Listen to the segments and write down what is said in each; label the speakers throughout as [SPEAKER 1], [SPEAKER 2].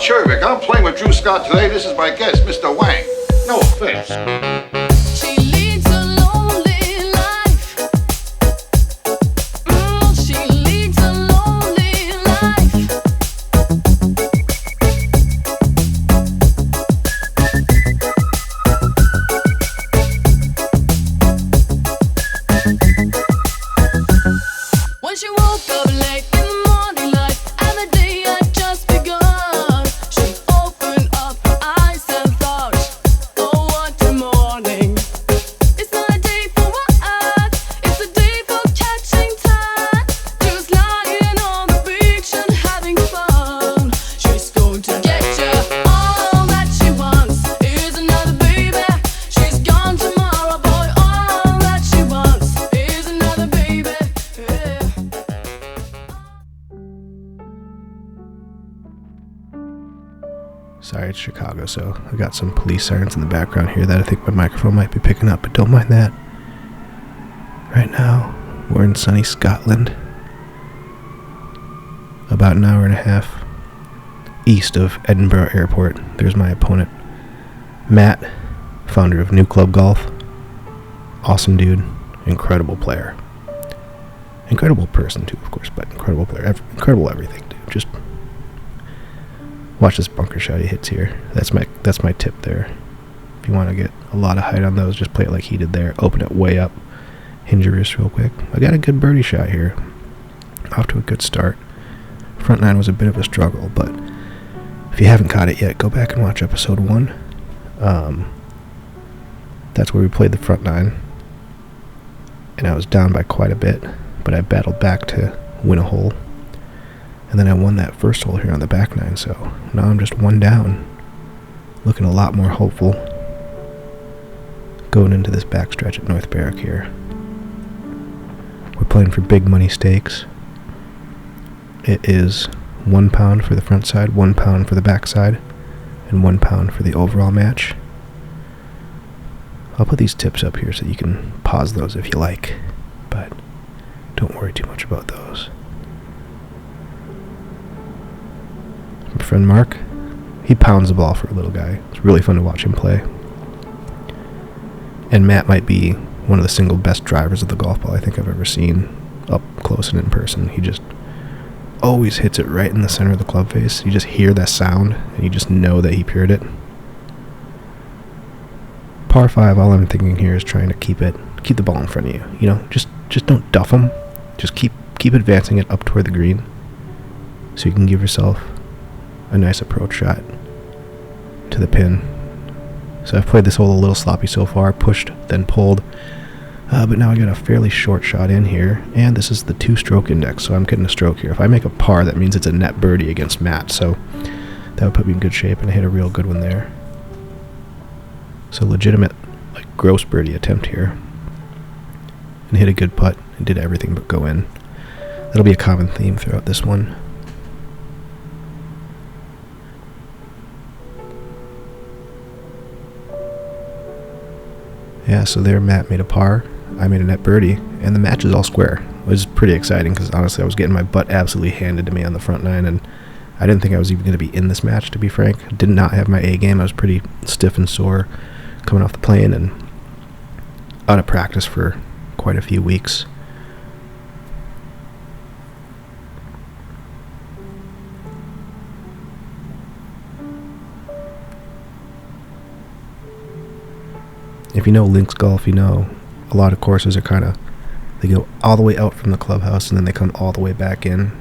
[SPEAKER 1] sure, Vic. I'm playing with Drew Scott today. This is my guest, Mr. Wang. No offense.
[SPEAKER 2] Sorry, it's Chicago, so I got some police sirens in the background here that I think my microphone might be picking up, but don't mind that. Right now, we're in sunny Scotland, about an hour and a half east of Edinburgh Airport. There's my opponent, Matt, founder of New Club Golf. Awesome dude, incredible player. Incredible person too, of course, but incredible player, incredible everything, dude. Just watch this bunker shot he hits here. That's my tip there. If you want to get a lot of height on those, just play it like he did there. Open it way up. Hinge your wrist real quick. I got a good birdie shot here. Off to a good start. Front nine was a bit of a struggle, but if you haven't caught it yet, go back and watch episode 1. That's where we played the front nine. And I was down by quite a bit, but I battled back to win a hole. And then I won that first hole here on the back nine, so now I'm just one down. Looking a lot more hopeful going into this backstretch at North Berwick here. We're playing for big money stakes. It is £1 for the front side, £1 for the back side, and £1 for the overall match. I'll put these tips up here so you can pause those if you like, but don't worry too much about those. My friend Mark, he pounds the ball for a little guy. It's really fun to watch him play. And Matt might be one of the single best drivers of the golf ball I think I've ever seen up close and in person. He just always hits it right in the center of the club face. You just hear that sound and you just know that he pured it. Par 5, all I'm thinking here is trying to keep the ball in front of you. You know, just don't duff him. Just keep advancing it up toward the green so you can give yourself a nice approach shot to the pin. So I've played this hole a little sloppy so far, pushed, then pulled, but now I got a fairly short shot in here, and this is the 2-stroke index, so I'm getting a stroke here. If I make a par, that means it's a net birdie against Matt, so that would put me in good shape, and I hit a real good one there. So legitimate, like, gross birdie attempt here, and hit a good putt, and did everything but go in. That'll be a common theme throughout this one. Yeah, so there Matt made a par, I made a net birdie, and the match is all square. It was pretty exciting because honestly I was getting my butt absolutely handed to me on the front nine, and I didn't think I was even going to be in this match, to be frank. I did not have my A game. I was pretty stiff and sore coming off the plane and out of practice for quite a few weeks. If you know links golf, you know a lot of courses are they go all the way out from the clubhouse and then they come all the way back in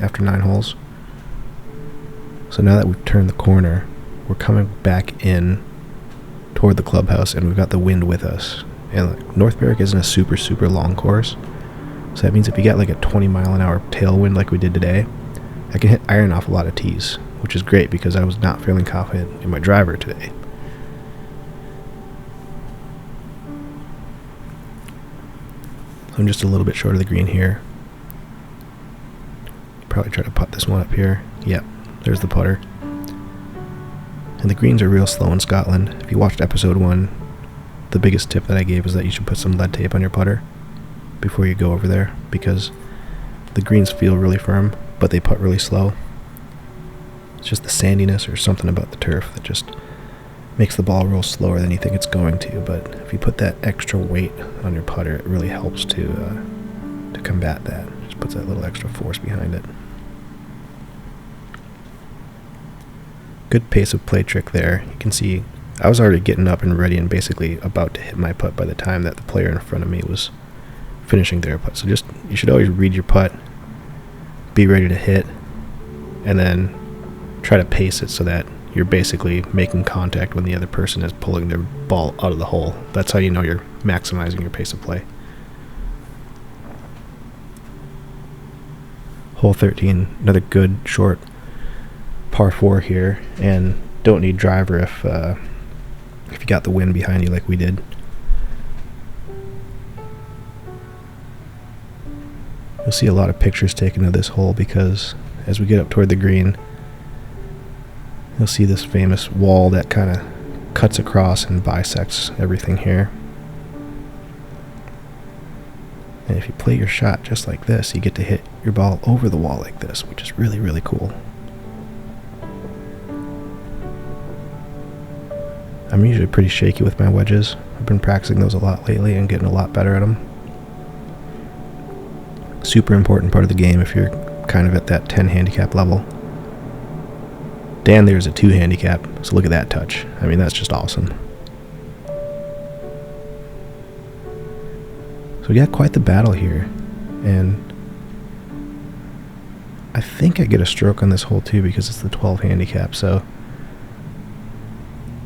[SPEAKER 2] after 9 holes. So now that we've turned the corner, we're coming back in toward the clubhouse and we've got the wind with us. And like, North Berwick isn't a super, super long course. So that means if you get like a 20-mile-an-hour tailwind like we did today, I can hit iron off a lot of tees, which is great because I was not feeling confident in my driver today. I'm just a little bit short of the green here. Probably try to putt this one up here. Yep, there's the putter. And the greens are real slow in Scotland. If you watched episode 1, the biggest tip that I gave is that you should put some lead tape on your putter before you go over there, because the greens feel really firm, but they putt really slow. It's just the sandiness or something about the turf that just makes the ball roll slower than you think it's going to. But if you put that extra weight on your putter, it really helps to combat that. Just puts that little extra force behind it. Good pace of play trick there. You can see I was already getting up and ready and basically about to hit my putt by the time that the player in front of me was finishing their putt. So just, you should always read your putt, be ready to hit, and then try to pace it so that you're basically making contact when the other person is pulling their ball out of the hole. That's how you know you're maximizing your pace of play. Hole 13, another good short par 4 here, and don't need driver if you got the wind behind you like we did. You'll see a lot of pictures taken of this hole because as we get up toward the green, you'll see this famous wall that kind of cuts across and bisects everything here. And if you play your shot just like this, you get to hit your ball over the wall like this, which is really, really cool. I'm usually pretty shaky with my wedges. I've been practicing those a lot lately and getting a lot better at them. Super important part of the game if you're kind of at that 10 handicap level. Dan there's a 2 handicap, so look at that touch. I mean, that's just awesome. So we got quite the battle here, and I think I get a stroke on this hole too because it's the 12 handicap, so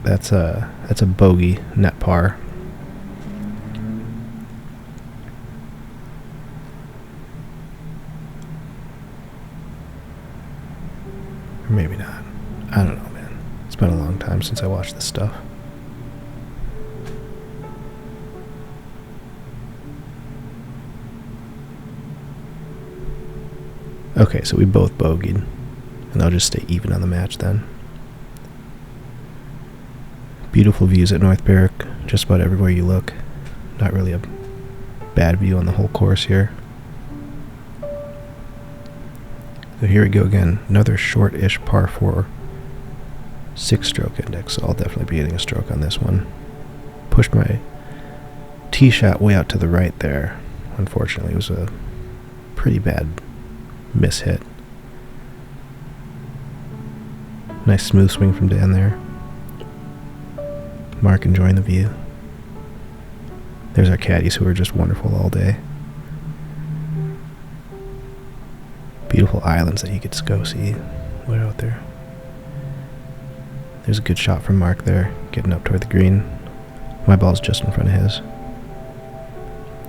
[SPEAKER 2] that's a bogey net par. Or maybe not. I don't know, man. It's been a long time since I watched this stuff. Okay, so we both bogeyed, and I'll just stay even on the match then. Beautiful views at North Berwick, just about everywhere you look. Not really a bad view on the whole course here. So here we go again, another short-ish par 4, 6-stroke index, so I'll definitely be getting a stroke on this one. Pushed my tee shot way out to the right there. Unfortunately, it was a pretty bad mishit. Nice smooth swing from Dan there. Mark enjoying the view. There's our caddies who are just wonderful all day. Beautiful islands that you could go see way out there. There's a good shot from Mark there, getting up toward the green. My ball's just in front of his.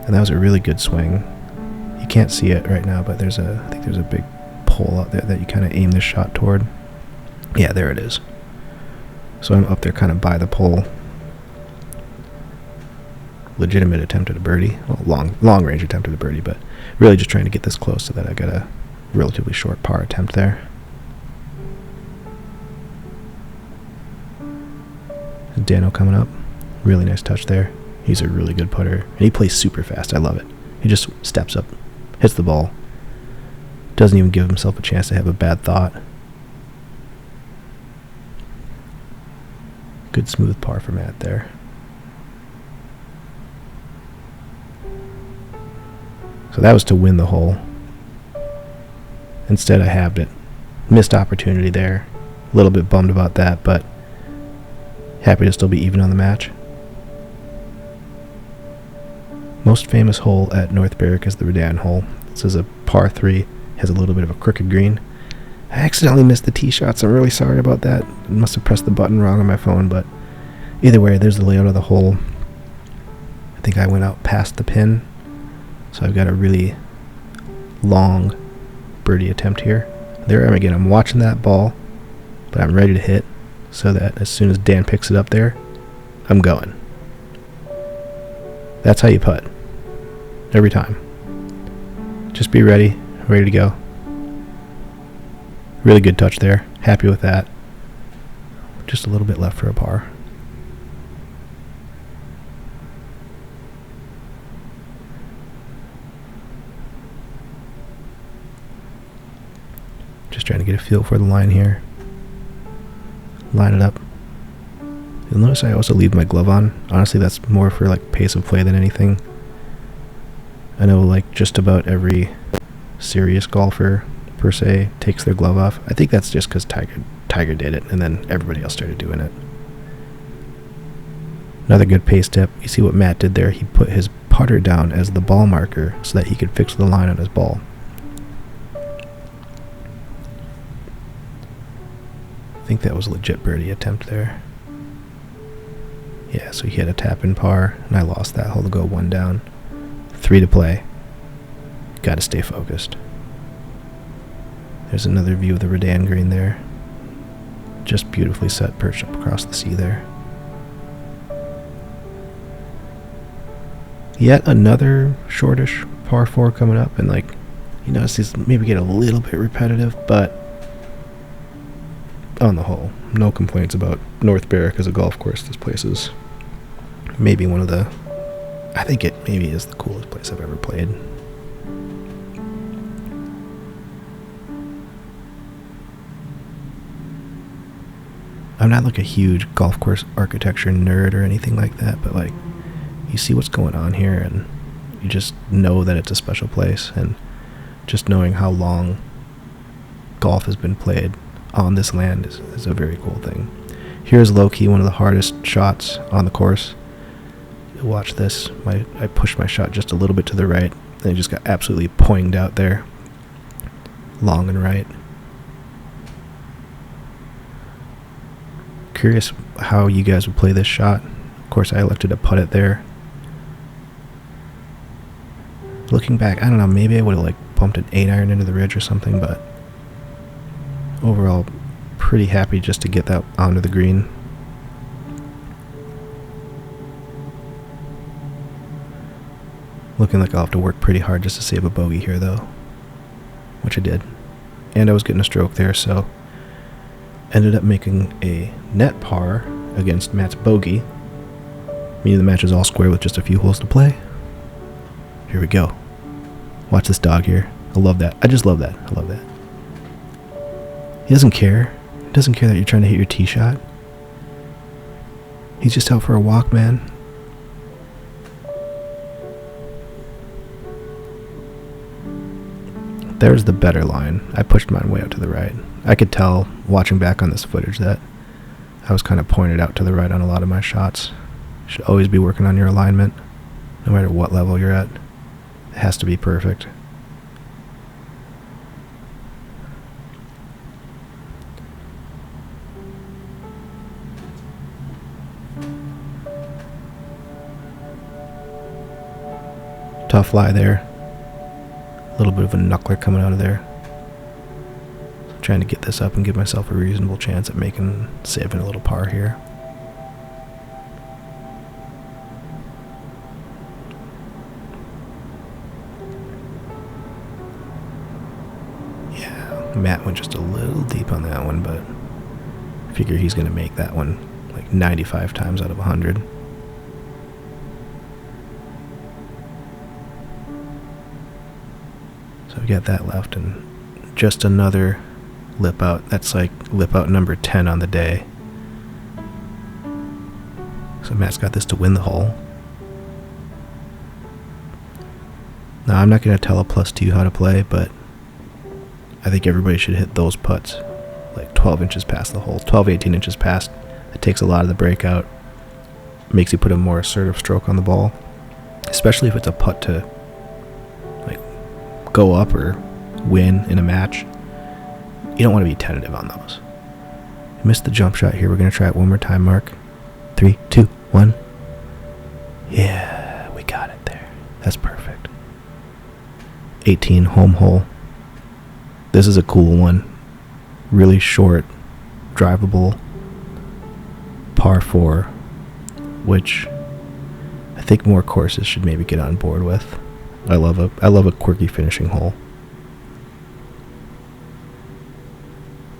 [SPEAKER 2] And that was a really good swing. You can't see it right now, but I think there's a big pole out there that you kind of aim this shot toward. Yeah, there it is. So I'm up there kind of by the pole. Legitimate attempt at a birdie. Well, long range attempt at a birdie, but really just trying to get this close so that I got a relatively short par attempt there. Dano coming up. Really nice touch there. He's a really good putter. And he plays super fast. I love it. He just steps up, hits the ball. Doesn't even give himself a chance to have a bad thought. Good smooth par for Matt there. So that was to win the hole. Instead I halved it. Missed opportunity there. A little bit bummed about that, but happy to still be even on the match. Most famous hole at North Berwick is the Redan hole. This is a par 3, has a little bit of a crooked green. I accidentally missed the tee shots. I'm really sorry about that. I must have pressed the button wrong on my phone, but either way, there's the layout of the hole. I think I went out past the pin, so I've got a really long birdie attempt here. There I am again. I'm watching that ball, but I'm ready to hit so that as soon as Dan picks it up there, I'm going. That's how you putt. Every time. Just be ready to go. Really good touch there. Happy with that. Just a little bit left for a par. Just trying to get a feel for the line here. line it up. You'll notice I also leave my glove on. Honestly, that's more for like pace of play than anything. I know like just about every serious golfer per se takes their glove off. I think that's just because Tiger did it, and then everybody else started doing it. Another good pace tip. You see what Matt did there? He put his putter down as the ball marker so that he could fix the line on his ball. I think that was a legit birdie attempt there. Yeah, so he had a tap-in par, and I lost that hole to go 1 down. 3 to play. Got to stay focused. There's another view of the Redan green there. Just beautifully set, perched up across the sea there. Yet another shortish par 4 coming up, and like, you notice these maybe get a little bit repetitive, but on the whole, no complaints about North Berwick as a golf course. This place is maybe one of the, I think it maybe is the coolest place I've ever played. I'm not like a huge golf course architecture nerd or anything like that, but like, you see what's going on here and you just know that it's a special place, and just knowing how long golf has been played on this land is a very cool thing. Here's low-key one of the hardest shots on the course. Watch this. I pushed my shot just a little bit to the right, and it just got absolutely poinged out there. Long and right. Curious how you guys would play this shot. Of course, I elected to putt it there. Looking back, I don't know, maybe I would have like bumped an 8-iron into the ridge or something, but overall, pretty happy just to get that onto the green. Looking like I'll have to work pretty hard just to save a bogey here, though, which I did. And I was getting a stroke there, so ended up making a net par against Matt's bogey, meaning the match is all square with just a few holes to play. Here we go. Watch this dog here. I love that. I just love that. I love that. He doesn't care. He doesn't care that you're trying to hit your tee shot. He's just out for a walk, man. There's the better line. I pushed mine way out to the right. I could tell, watching back on this footage, that I was kind of pointed out to the right on a lot of my shots. You should always be working on your alignment, no matter what level you're at. It has to be perfect. Tough lie there. A little bit of a knuckler coming out of there. Trying to get this up and give myself a reasonable chance at saving a little par here. Yeah, Matt went just a little deep on that one, but I figure he's going to make that one like 95 times out of 100. So we got that left, and just another lip out. That's like lip out number 10 on the day. So Matt's got this to win the hole. Now, I'm not going to tell a +2 how to play, but I think everybody should hit those putts like 12 inches past the hole, 12, 18 inches past. It takes a lot of the breakout, makes you put a more assertive stroke on the ball, especially if it's a putt to like go up or win in a match. You don't want to be tentative on those. Missed the jump shot here. We're going to try it one more time, Mark. 3, 2, 1. Yeah, we got it there. That's perfect. 18, home hole. This is a cool one. Really short, drivable par 4, which I think more courses should maybe get on board with. I love a quirky finishing hole.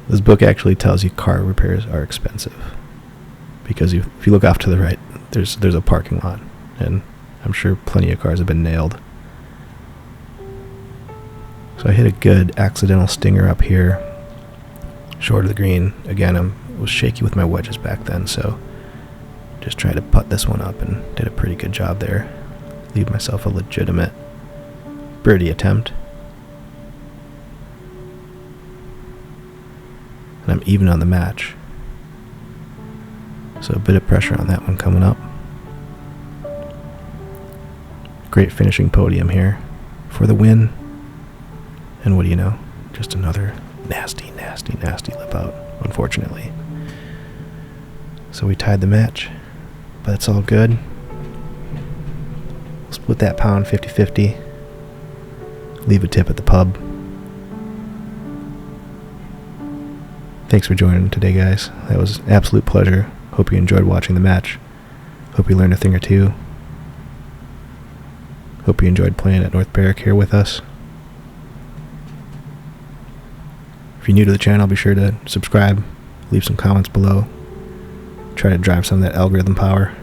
[SPEAKER 2] This book actually tells you car repairs are expensive, because if you look off to the right, there's a parking lot, and I'm sure plenty of cars have been nailed. So I hit a good accidental stinger up here, short of the green. Again, I'm was shaky with my wedges back then, so just tried to putt this one up and did a pretty good job there. Leave myself a legitimate birdie attempt. And I'm even on the match. So a bit of pressure on that one coming up. Great finishing podium here for the win. And what do you know? Just another nasty, nasty, nasty lip out, unfortunately. So we tied the match, but it's all good. Split that pound 50-50. Leave a tip at the pub. Thanks for joining today, guys. That was an absolute pleasure. Hope you enjoyed watching the match. Hope you learned a thing or two. Hope you enjoyed playing at North Berwick here with us. If you're new to the channel, be sure to subscribe, leave some comments below. Try to drive some of that algorithm power.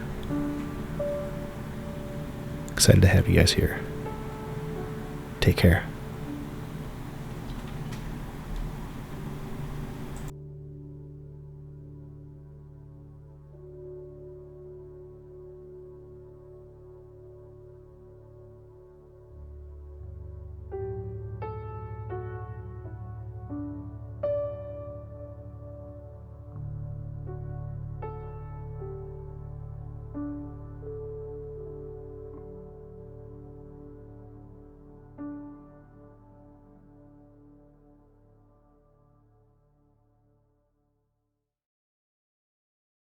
[SPEAKER 2] Excited to have you guys here. Take care.